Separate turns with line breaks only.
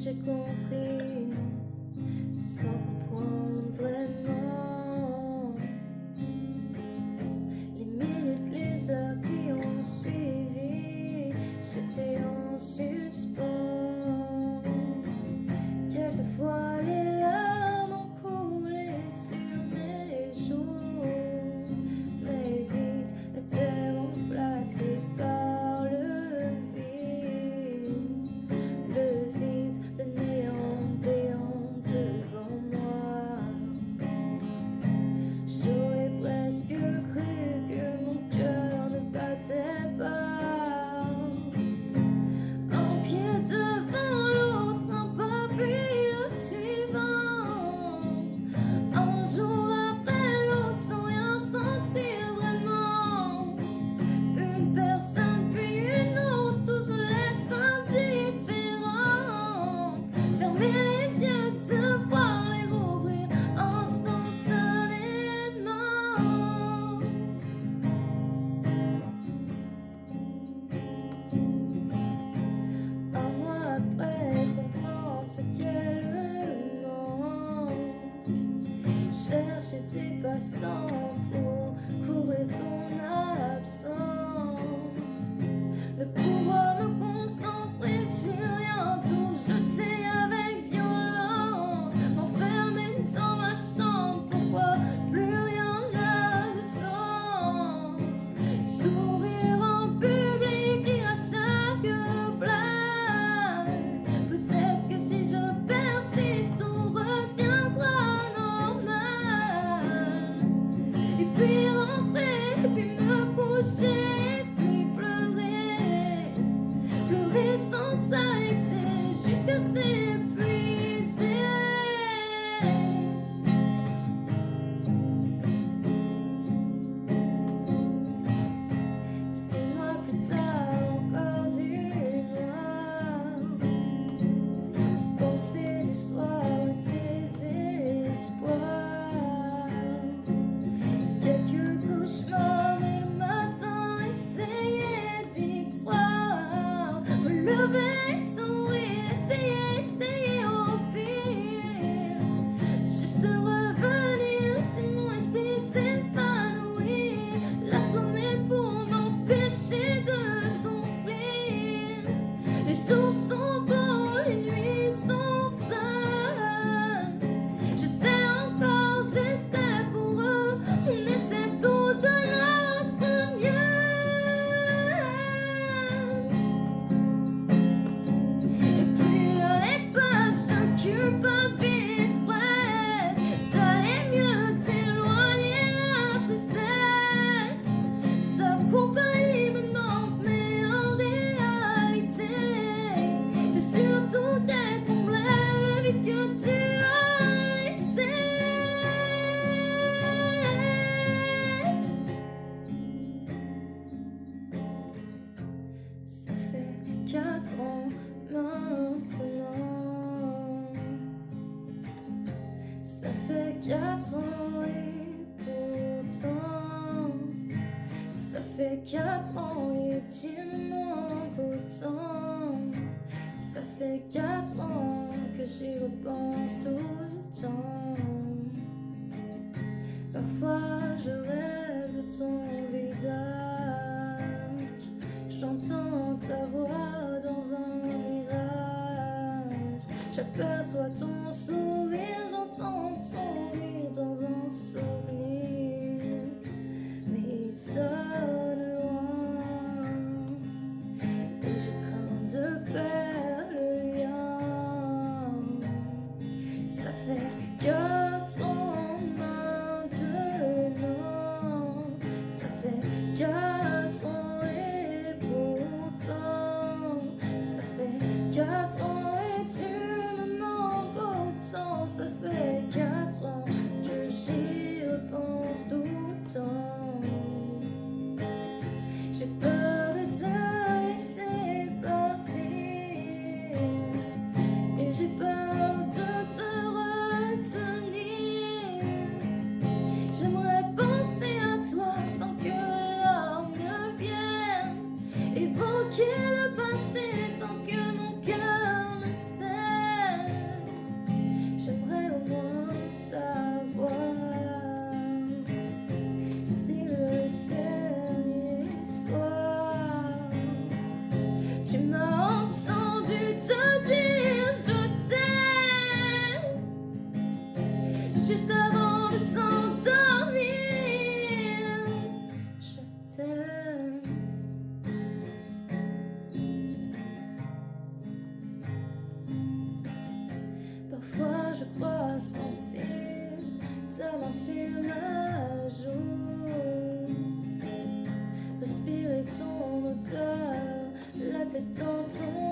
j'ai compris sans comprendre vraiment. Les minutes, les heures qui ont suivi, j'étais en suspens. Quelquefois les larmes ont coulé sur mes joues, mais vite étaient remplacées par le vide, le néant béant devant moi. J'aurais presque cru que mon cœur ne battait pas. Un pied devant l'autre, un pas puis le suivant. Un jour après l'autre, sans rien sentir vraiment. Une personne puis une autre, tous me laissent indifférente. Fermer les yeux, devoir les rouvrir instantanément. Un mois après, comprendre ce qu'est le manque. Chercher des passe-temps pour couvrir ton absence. Ne pouvoir me concentrer sur rien, tout jeter avec violence. M'enfermer dans ma chambre, pourquoi plus rien n'a de sens. Sourire en public, rire à chaque blague. Peut-être que si je persiste, tout redeviendra normal. Et puis rentrer, et puis me coucher, et puis pleurer. Pleurer sans s'arrêter jusqu'à s'épuiser. Six mois plus tard, encore du noir. Penser du soir tes espoirs. Quelques cauchemars, mais le matin, essayer d'y croire. Me lever, sourire, essayer au pire. Juste revenir, laisser mon esprit s'épanouir. L'assommer pour m'empêcher de souffrir. Les jours sont beaux, les nuits sont seules. J'essaie encore, j'essaie pour eux. On essaie tous de notre mieux. Et puis là, les pages culpabilisent presque. T'allais mieux t'éloigner la tristesse. Sa compagnie me manque, mais en réalité, c'est surtout qu'elle comblait le vide que tu as laissé. Ça fait 4 ans maintenant. Ça fait 4 ans et pourtant. Ça fait 4 ans et tu me manques autant. Ça fait 4 ans que j'y repense tout le temps. Parfois je rêve de ton visage. J'entends ta voix dans un mirage. J'aperçois ton sourire, j'entends ton rire dans un souvenir. Mais il sonne loin et je crains de perdre le lien. Ça fait 4 ans maintenant. Ça fait 4 ans et pourtant. Ça fait 4 ans et tu me manques autant. Ça fait 4 ans que j'y repense tout le temps. J'ai peur de te laisser partir et j'ai peur de te retenir. J'aimerais penser à toi sans que l'heure me vienne, évoquer le passé sans que mon cœur m'as entendu te dire je t'aime, juste avant de t'endormir. Je t'aime. Parfois je crois sentir ta main sur ma joue, respirer ton odeur, la tête dans ton